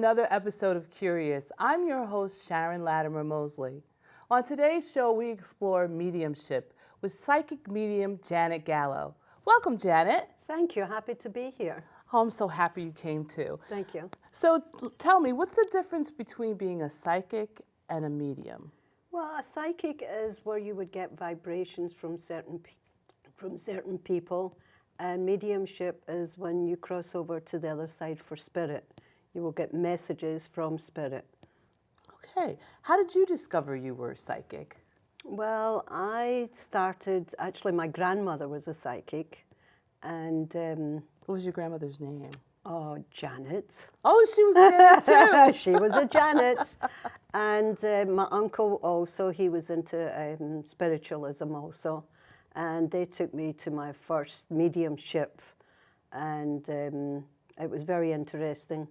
another episode of Curious. I'm your host, Sharon Latimer Mosley. On today's show, we explore mediumship with psychic medium Janet Gallo. Welcome, Janet. Thank you. Happy to be here. Oh, I'm so happy you came too. Thank you. So tell me, what's the difference between being a psychic and a medium? Well, a psychic is where you would get vibrations from certain people. And mediumship is when you cross over to the other side for spirit. You will get messages from spirit. Okay. How did you discover you were psychic? Well, I started, actually my grandmother was a psychic. And What was your grandmother's name? oh, Janet. Oh, she was Janet too. She was a Janet. And my uncle also, he was into spiritualism also. And they took me to my first mediumship. And it was very interesting.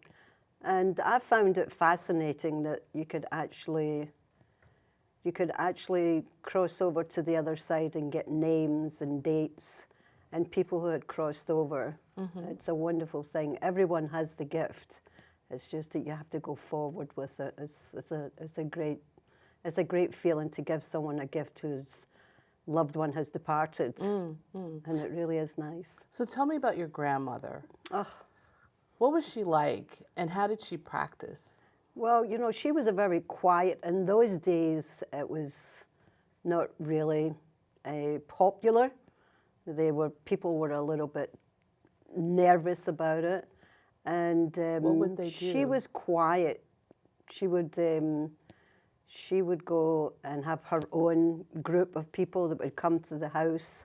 And I found it fascinating that you could actually cross over to the other side and get names and dates and people who had crossed over. Mm-hmm. It's a wonderful thing. Everyone has the gift. It's just that you have to go forward with it. It's a great feeling to give someone a gift whose loved one has departed, and it really is nice. So tell me about your grandmother. Oh. What was she like, and how did she practice? Well, you know, she was a very quiet. In those days, it was not really popular. People were a little bit nervous about it, and what would they do? She was quiet. She would go and have her own group of people that would come to the house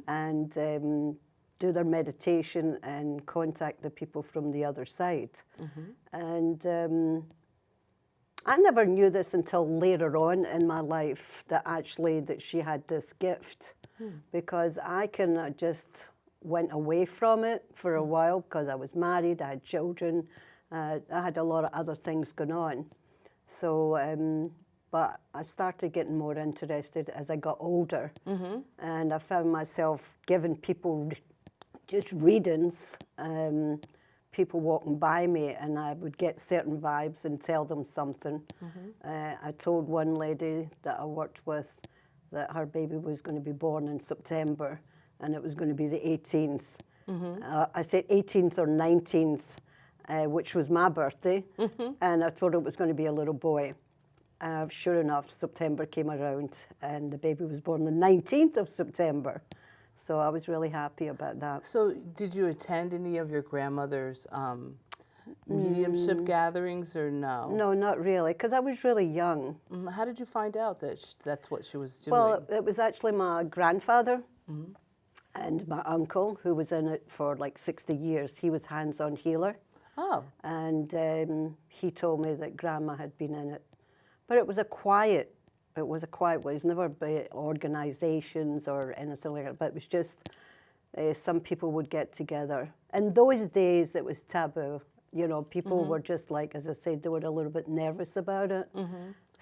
and do their meditation and contact the people from the other side. And I never knew this until later on in my life that she had this gift, because I just went away from it for a while because I was married, I had children, I had a lot of other things going on. So, but I started getting more interested as I got older, and I found myself giving people just readings, people walking by me, and I would get certain vibes and tell them something. I told one lady that I worked with that her baby was going to be born in September, and it was going to be the 18th. I said 18th or 19th, which was my birthday, and I told her it was going to be a little boy. Sure enough, September came around, and the baby was born the 19th of September. So I was really happy about that. So did you attend any of your grandmother's mediumship gatherings, or no? No, not really, because I was really young. How did you find out that that's what she was doing? Well, it was actually my grandfather and my uncle, who was in it for like 60 years. He was hands-on healer. Oh. And he told me that Grandma had been in it. But it was a quiet way. It was never by organizations or anything like that, but it was just some people would get together. In those days, it was taboo. You know, people were just like, as I said, they were a little bit nervous about it.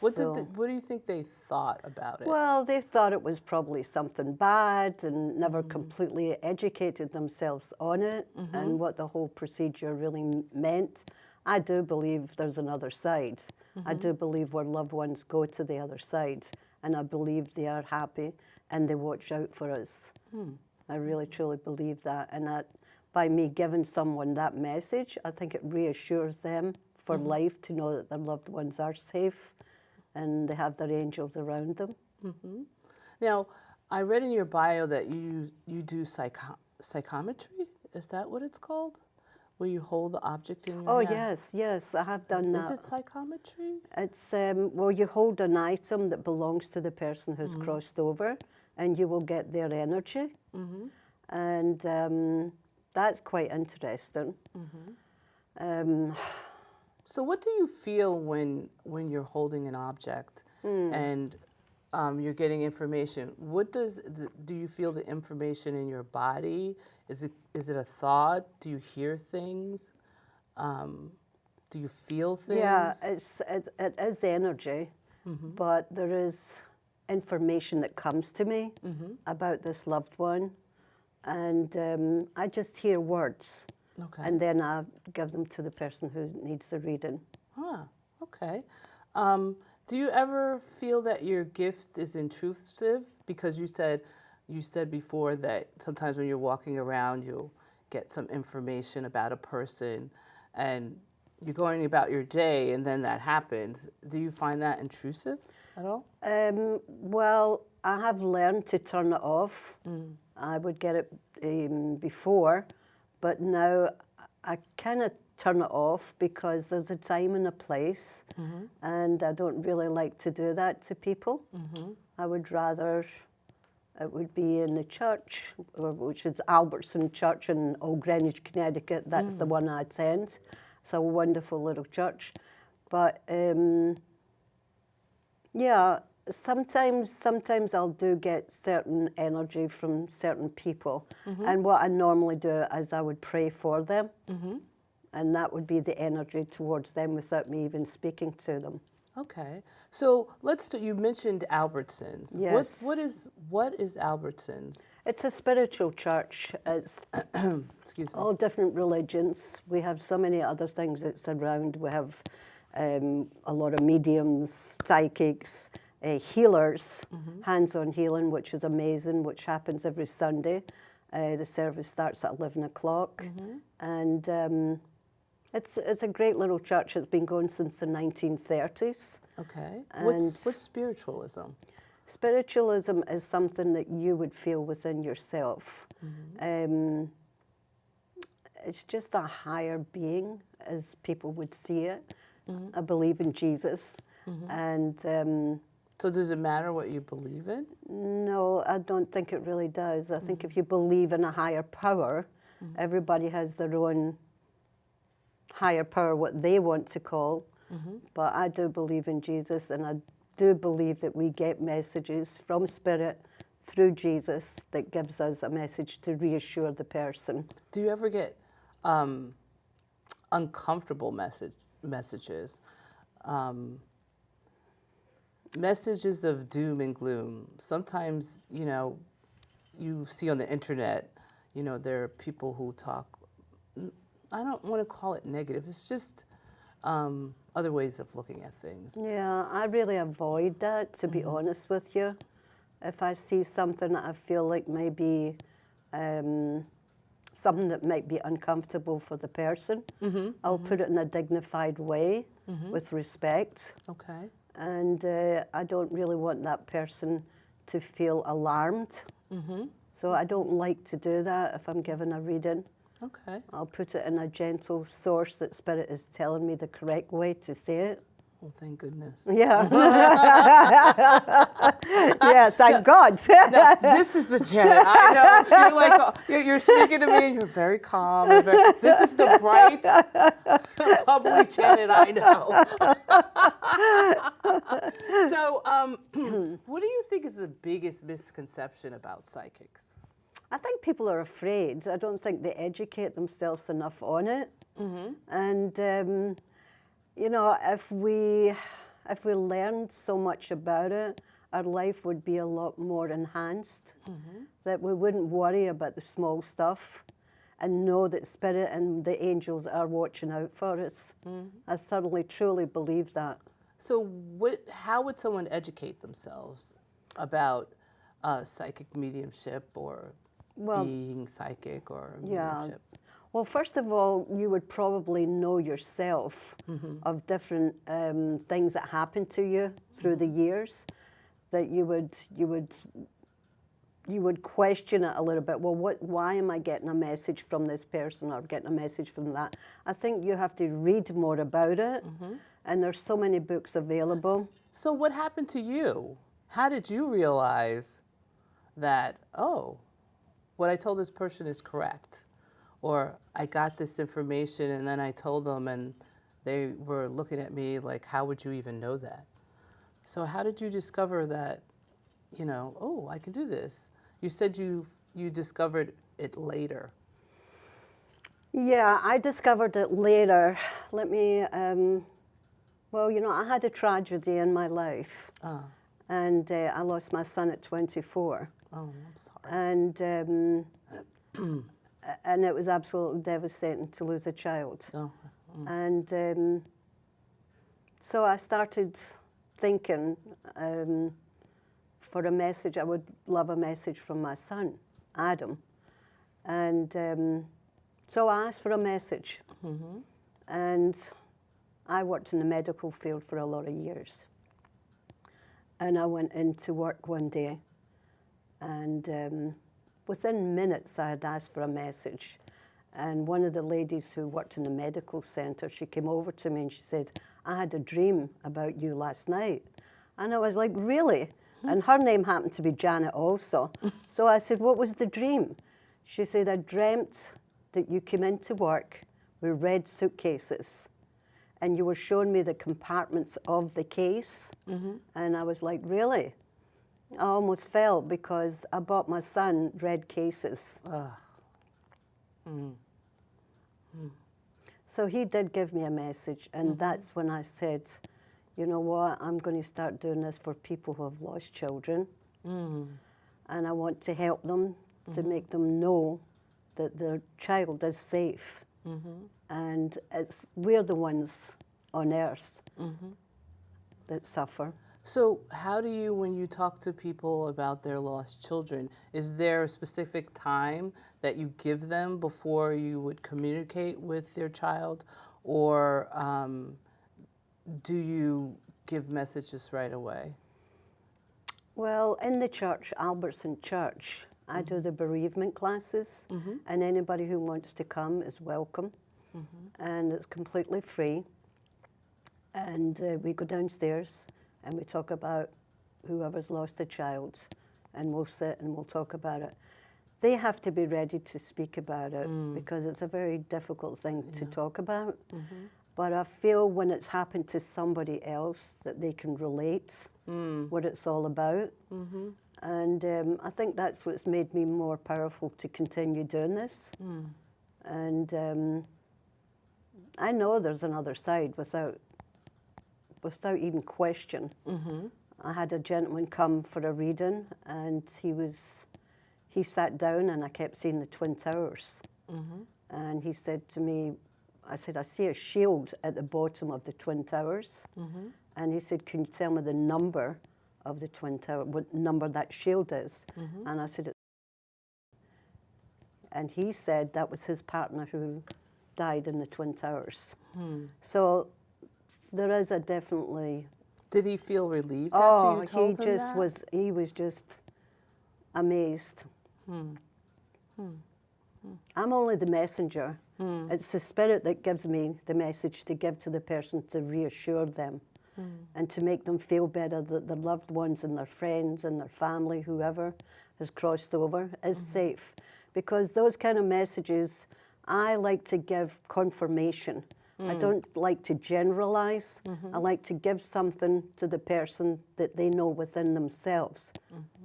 What do you think they thought about it? Well, they thought it was probably something bad and never completely educated themselves on it and what the whole procedure really meant. I do believe there's another side. I do believe where loved ones go to the other side, and I believe they are happy and they watch out for us. I really, truly believe that. And that by me giving someone that message, I think it reassures them for life to know that their loved ones are safe and they have their angels around them. Now, I read in your bio that you do psychometry. Is that what it's called? Where you hold the object in your hand? Yes, I have done that. Is it psychometry? It's, well, you hold an item that belongs to the person who's crossed over, and you will get their energy. And that's quite interesting. So what do you feel when you're holding an object and you're getting information? Do you feel the information in your body? Is it a thought? Do you hear things? Do you feel things? Yeah, it is energy, but there is information that comes to me about this loved one, and I just hear words, and then I give them to the person who needs the reading. Huh. Okay. Do you ever feel that your gift is intrusive? Because you said before that sometimes when you're walking around, you'll get some information about a person, and you're going about your day, and then that happens. Do you find that intrusive at all? Well, I have learned to turn it off. I would get it before, but now I kind of turn it off because there's a time and a place, and I don't really like to do that to people. I would rather it would be in the church, which is Albertson Church in Old Greenwich, Connecticut. That's the one I attend. It's a wonderful little church. But yeah, sometimes I'll do get certain energy from certain people. And what I normally do is I would pray for them. And that would be the energy towards them without me even speaking to them. Okay, so you mentioned Albertsons. Yes. What is Albertsons? It's a spiritual church. It's Excuse me. all different religions. We have so many other things that's around. We have a lot of mediums, psychics, healers, hands-on healing, which is amazing, which happens every Sunday. The service starts at 11 o'clock. And it's a great little church. It's been going since the 1930s. Okay. What's spiritualism? Spiritualism is something that you would feel within yourself. It's just a higher being, as people would see it. I believe in Jesus. And so does it matter what you believe in? no, I don't think it really does. I think if you believe in a higher power, everybody has their own higher power, what they want to call. But I do believe in Jesus, and I do believe that we get messages from Spirit through Jesus that gives us a message to reassure the person. Do you ever get uncomfortable messages? Messages of doom and gloom. Sometimes, you see on the internet, there are people who talk, I don't want to call it negative, it's just other ways of looking at things. Yeah, I really avoid that, to be honest with you. If I see something that I feel like maybe something that might be uncomfortable for the person, I'll put it in a dignified way with respect. Okay. And I don't really want that person to feel alarmed. So I don't like to do that if I'm given a reading. Okay. I'll put it in a gentle source that Spirit is telling me the correct way to say it. Well, thank goodness. Yeah. Yeah, thank God. Now, this is the Janet. I know. You're like, you're speaking to me and you're very calm. This is the bright, bubbly Janet I know. So, what do you think is the biggest misconception about psychics? I think people are afraid. I don't think they educate themselves enough on it. And, if we learned so much about it, our life would be a lot more enhanced, that we wouldn't worry about the small stuff and know that Spirit and the angels are watching out for us. I thoroughly, truly believe that. So how would someone educate themselves about psychic mediumship or being psychic or mediumship? Well, first of all, you would probably know yourself of different things that happened to you through the years, that you would question it a little bit. Well, why am I getting a message from this person or getting a message from that? I think you have to read more about it, and there's so many books available. So what happened to you? How did you realize that, what I told this person is correct? Or I got this information and then I told them and they were looking at me like, how would you even know that? So how did you discover that, I can do this? You said you discovered it later. Yeah, I discovered it later. Let me, I had a tragedy in my life. And I lost my son at 24. Oh, I'm sorry. And it was absolutely devastating to lose a child. And So I started thinking for a message, I would love a message from my son, Adam. And so I asked for a message. And I worked in the medical field for a lot of years. And I went into work one day, and within minutes I had asked for a message. And one of the ladies who worked in the medical centre, she came over to me and she said, I had a dream about you last night. And I was like, really? And her name happened to be Janet also. So I said, what was the dream? She said, I dreamt that you came into work with red suitcases and you were showing me the compartments of the case. And I was like, really? I almost fell because I bought my son red cases. So he did give me a message, and that's when I said, you know what, I'm going to start doing this for people who have lost children. And I want to help them, to make them know that their child is safe. And we're the ones on earth that suffer. So how do you, when you talk to people about their lost children, is there a specific time that you give them before you would communicate with your child? Or do you give messages right away? Well, in the church, Albertson Church, I do the bereavement classes, and anybody who wants to come is welcome. And it's completely free. And we go downstairs and we talk about whoever's lost a child, and we'll sit and we'll talk about it. They have to be ready to speak about it because it's a very difficult thing to talk about. But I feel when it's happened to somebody else that they can relate what it's all about. And I think that's what's made me more powerful to continue doing this. And I know there's another side without even question. I had a gentleman come for a reading, and he sat down, and I kept seeing the Twin Towers. And he said to me, I said, I see a shield at the bottom of the Twin Towers. And he said, can you tell me the number of the Twin Tower, what number that shield is? And I said, and he said that was his partner who died in the Twin Towers. So there is a definitely... Did he feel relieved after you told him that? He was just amazed. I'm only the messenger. It's the Spirit that gives me the message to give to the person to reassure them and to make them feel better that their loved ones and their friends and their family, whoever has crossed over, is safe. Because those kind of messages, I like to give confirmation. I don't like to generalize. I like to give something to the person that they know within themselves.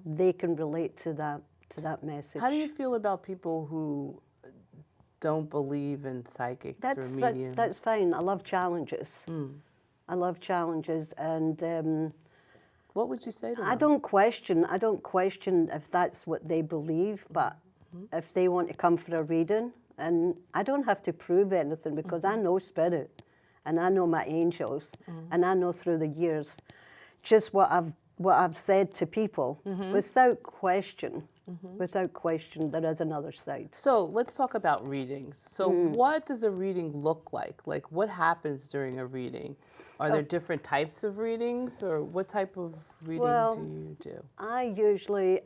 They can relate to that message. How do you feel about people who don't believe in psychics or mediums? That's fine. I love challenges. I love challenges, and what would you say to them? I don't question if that's what they believe, but if they want to come for a reading, and I don't have to prove anything because I know Spirit, and I know my angels, and I know through the years just what I've said to people without question. Without question, there is another side. So let's talk about readings. So what does a reading look like? Like, what happens during a reading? Are there different types of readings, or what type of reading do you do? I usually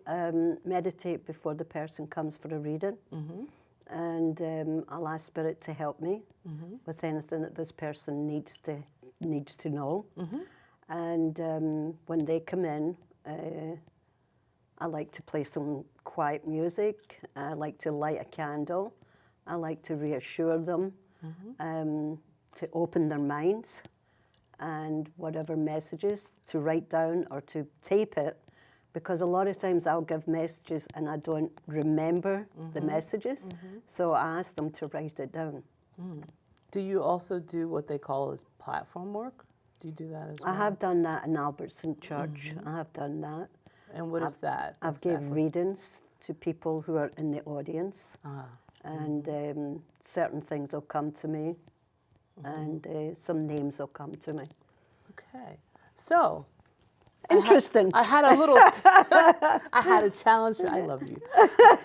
meditate before the person comes for a reading. And I'll ask Spirit to help me with anything that this person needs to know. And when they come in, I like to play some quiet music. I like to light a candle. I like to reassure them, to open their minds, and whatever messages to write down or to tape it. Because a lot of times I'll give messages and I don't remember the messages, so I ask them to write it down. Do you also do what they call as platform work? Do you do that as well? I have done that in Albertson Church. I have done that. And what is that? I've given readings to people who are in the audience, and certain things will come to me, and some names will come to me. Okay. So, Interesting. I had a little, I had a challenge. I love you.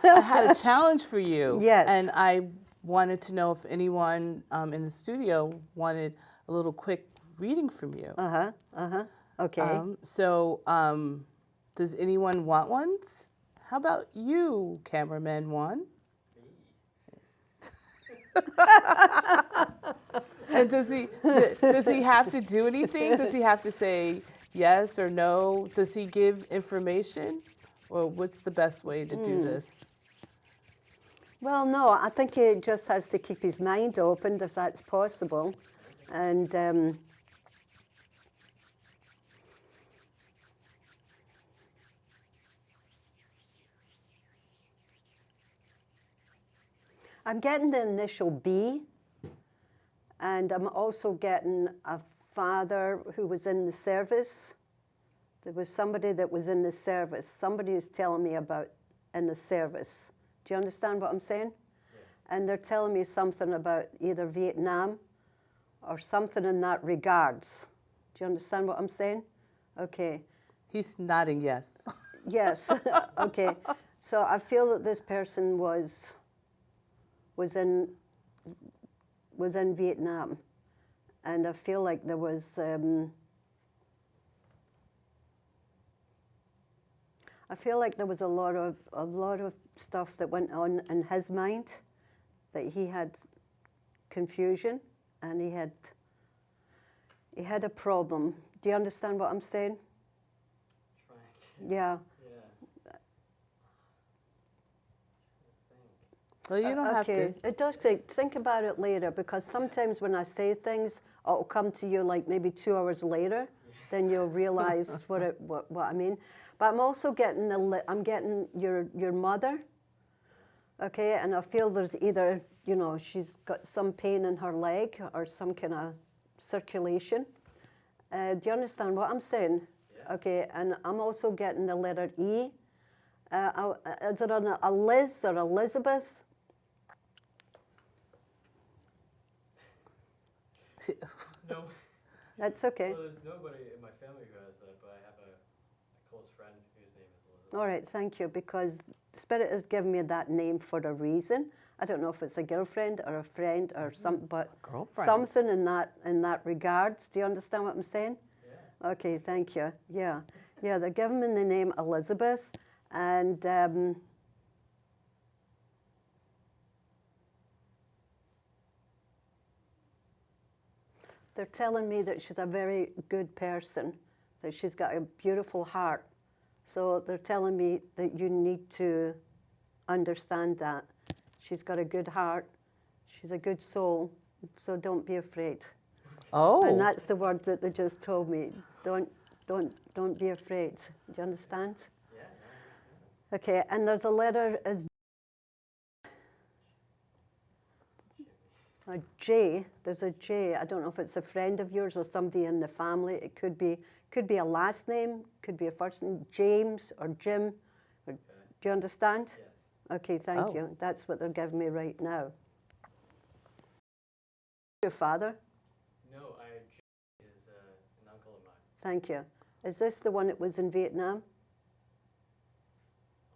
I had a challenge for you. Yes. And I wanted to know if anyone in the studio wanted a little quick reading from you. Okay. Does anyone want ones? How about you, cameraman one? And does he have to do anything? Does he have to say yes or no? Does he give information? Or what's the best way to do this? Well, no, I think he just has to keep his mind open if that's possible. And I'm getting the initial B, and I'm also getting a father who was in the service. There was somebody that was in the service. Somebody is telling me about in the service. Do you understand what I'm saying? Yes. And they're telling me something about either Vietnam or something in that regards. Do you understand what I'm saying? Okay. He's nodding yes. Yes. Okay. So I feel that this person was in Vietnam, and I feel like there was a lot of stuff that went on in his mind, that he had confusion, and he had a problem. Do you understand what I'm saying? Trying to. Yeah. Well, you don't have to. It does think about it later, because sometimes when I say things, it'll come to you like maybe 2 hours later, then you'll realize what I mean. But I'm also getting your mother, okay, and I feel there's either, she's got some pain in her leg or some kind of circulation. Do you understand what I'm saying? Yeah. Okay, and I'm also getting the letter E. Is it a Liz or Elizabeth? No. That's okay. Well, there's nobody in my family who has that, but I have a close friend whose name is Elizabeth. All right, thank you, because Spirit has given me that name for a reason. I don't know if it's a girlfriend or a friend or something, but something in that regards. Do you understand what I'm saying? Yeah. Okay, thank you. Yeah, they're giving me the name Elizabeth, and they're telling me that she's a very good person, that she's got a beautiful heart. So they're telling me that you need to understand that. She's got a good heart, she's a good soul, so don't be afraid. Oh. And that's the word that they just told me. Don't be afraid. Do you understand? Yeah. Okay, and there's a letter as a J. There's a J. I don't know if it's a friend of yours or somebody in the family. It could be a last name, could be a first name, James or Jim. Or, do you understand? Yes. Okay, thank you. That's what they're giving me right now. Your father? No, Jim is an uncle of mine. Thank you. Is this the one that was in Vietnam?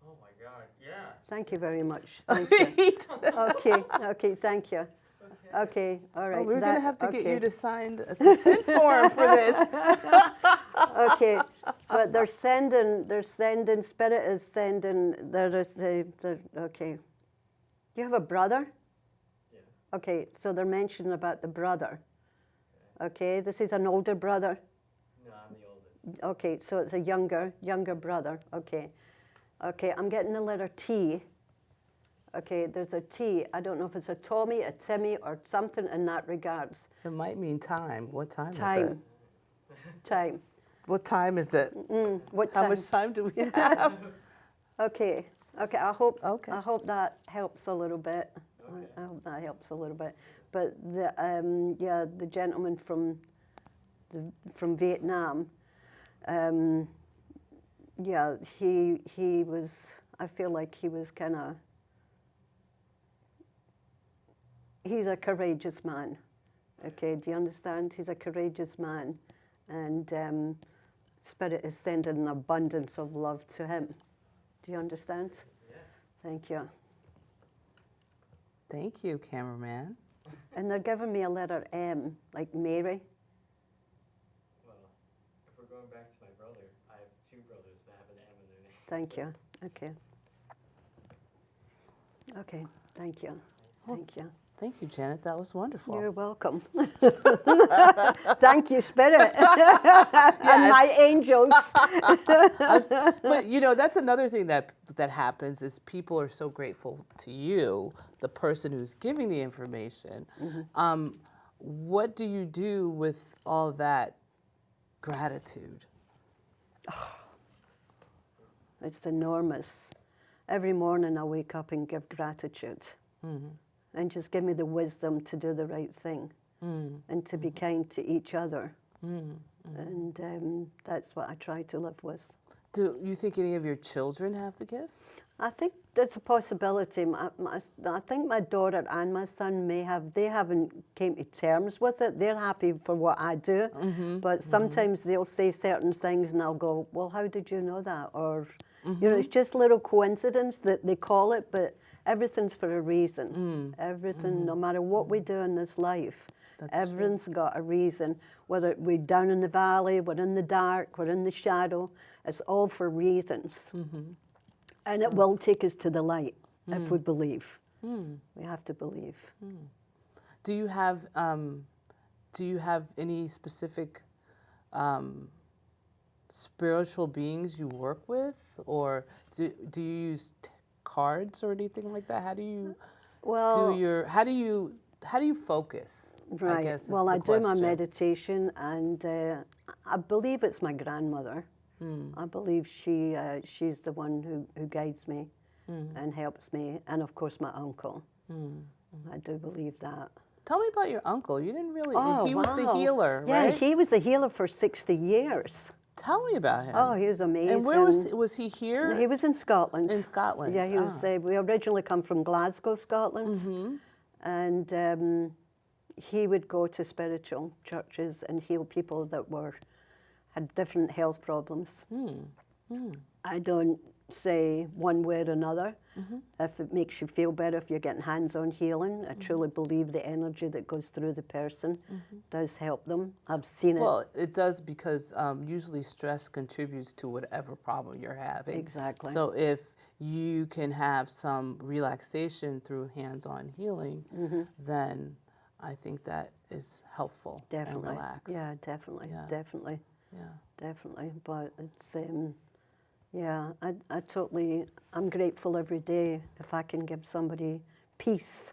Oh my God, yeah. Thank you very much. Thank you. Okay, thank you. Okay, all right. Oh, we're going to have to get you to sign a consent form for this. Okay, but they're sending, Spirit is sending, okay. Do you have a brother? Yeah. Okay, so they're mentioning about the brother. Okay, this is an older brother? No, I'm the oldest. Okay, so it's a younger brother. Okay, I'm getting the letter T. Okay, there's a T. I don't know if it's a Tommy, a Timmy, or something in that regards. It might mean time. What time is it? Time. What time is it? What time? How much time do we have? Okay. I hope that helps a little bit. Okay. I hope that helps a little bit. But the gentleman from Vietnam, he was. I feel like he was kind of. He's a courageous man. Okay, do you understand? He's a courageous man, And Spirit is sending an abundance of love to him. Do you understand? Yeah. Thank you. Thank you, cameraman. And they're giving me a letter M, like Mary. Well, if we're going back to my brother, I have two brothers that have an M in their name. Thank so- you. Okay. Okay, thank you. Thank you. Thank you, Janet. That was wonderful. You're welcome. Thank you, Spirit. And my angels. But you know, that's another thing that happens is people are so grateful to you, the person who's giving the information. What do you do with all that gratitude? It's enormous. Every morning I wake up and give gratitude. And just give me the wisdom to do the right thing and to be kind to each other. And that's what I try to live with. Do you think any of your children have the gift? I think there's a possibility. I think my daughter and my son they haven't came to terms with it. They're happy for what I do, but sometimes they'll say certain things and I'll go, well, how did you know that? Or, you know, it's just little coincidence that they call it, but everything's for a reason. Everything, no matter what we do in this life, everything's got a reason. Whether we're down in the valley, we're in the dark, we're in the shadow, it's all for reasons. And it will take us to the light if we believe. We have to believe. Do you have any specific spiritual beings you work with, or do you use cards or anything like that? How do you how do you focus? Right. I guess Well, I is the do my question. meditation, and I believe it's my grandmother. I believe she's the one who guides me and helps me, and of course my uncle. I do believe that. Tell me about your uncle. You didn't really. Oh, he was the healer, yeah, right? he was a healer for 60 years. Tell me about him. Oh, he was amazing. And where was he here? He was in Scotland. In Scotland. Yeah, he was. We originally come from Glasgow, Scotland, and he would go to spiritual churches and heal people that had different health problems. I don't say one way or another. If it makes you feel better, if you're getting hands-on healing, I truly believe the energy that goes through the person does help them. I've seen it. Well, it does because usually stress contributes to whatever problem you're having. Exactly. So if you can have some relaxation through hands-on healing, then I think that is helpful. Definitely. And relax. Yeah, definitely. Yeah. Definitely. Yeah. Definitely. But it's, yeah, I'm grateful every day if I can give somebody peace.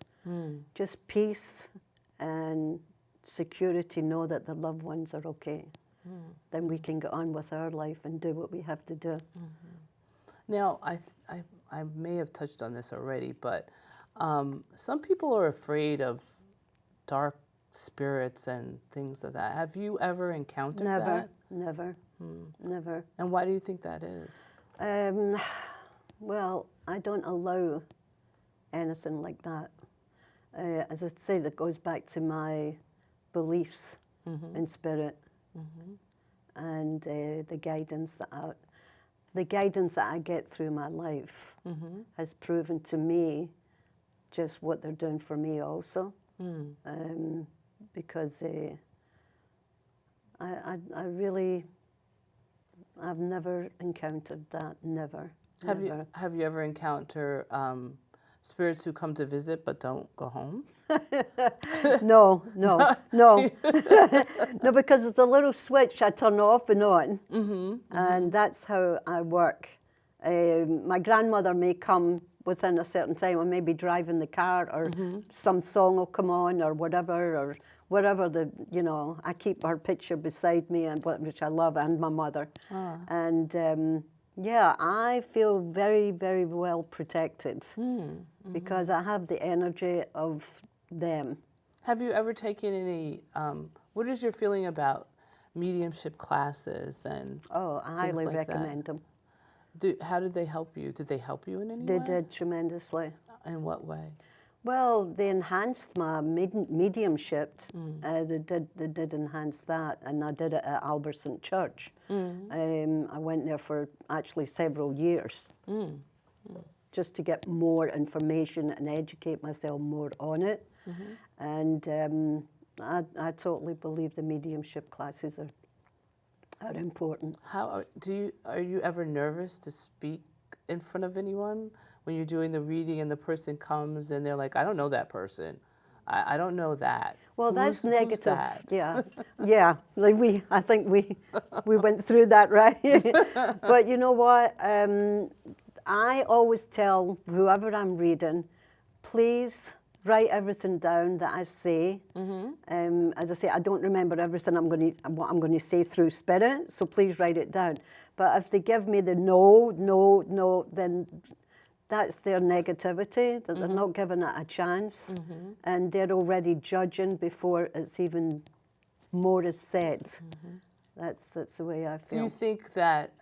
Just peace and security, know that their loved ones are okay. Then we can get on with our life and do what we have to do. Now, I may have touched on this already, but some people are afraid of dark spirits and things of that. Have you ever encountered that? Never. And why do you think that is? Well, I don't allow anything like that. As I say, that goes back to my beliefs in spirit and the guidance that I get through my life has proven to me just what they're doing for me also. Because I've never encountered that, never. Have you ever encountered spirits who come to visit but don't go home? No. No, because it's a little switch I turn off and on, and that's how I work. My grandmother may come within a certain time. I may be driving the car, or some song will come on, or whatever I keep her picture beside me, which I love, and my mother. And yeah, I feel very, very well protected because I have the energy of them. Have you ever taken any, what is your feeling about mediumship classes and Oh, I highly like recommend them. How did they help you? Did they help you in any way? They did tremendously. In what way? Well, they enhanced my mediumship. They did enhance that, and I did it at Alberson Church. I went there for actually several years, just to get more information and educate myself more on it. And I totally believe the mediumship classes are important. Are you ever nervous to speak in front of anyone when you're doing the reading and the person comes and they're like, I don't know that person, I don't know that? Well, that's negative. That? Yeah, yeah. Like I think we went through that, right? But you know what? I always tell whoever I'm reading, please write everything down that I say. As I say, I don't remember everything what I'm going to say through spirit, so please write it down. But if they give me the no, then that's their negativity, that they're not giving it a chance, and they're already judging before it's even more is said. That's the way I feel. Do you think that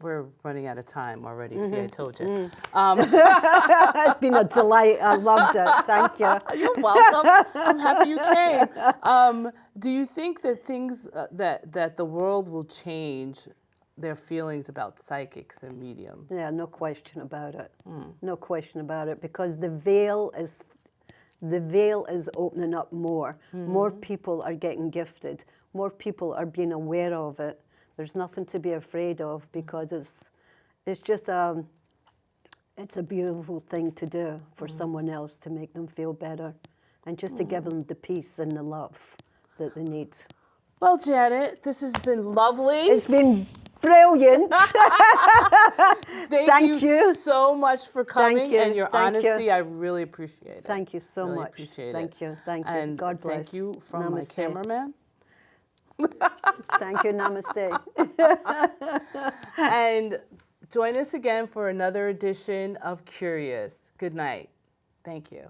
we're running out of time already? See, I told you. It's been a delight. I loved it. Thank you. You're welcome. I'm happy you came. Do you think that things that the world will change their feelings about psychics and mediums? Yeah, no question about it. No question about it, because the veil is opening up more. More people are getting gifted. More people are being aware of it. There's nothing to be afraid of, because it's just it's a beautiful thing to do for someone else, to make them feel better, and just to give them the peace and the love that they need. Well, Janet, this has been lovely. It's been brilliant. Thank you so much for coming and your honesty. You. I really appreciate it. Thank you so really much. Appreciate thank it. you. Thank you. And God bless. Thank you from Namaste. my cameraman. Thank you. Namaste. And join us again for another edition of Curious. Good night. Thank you.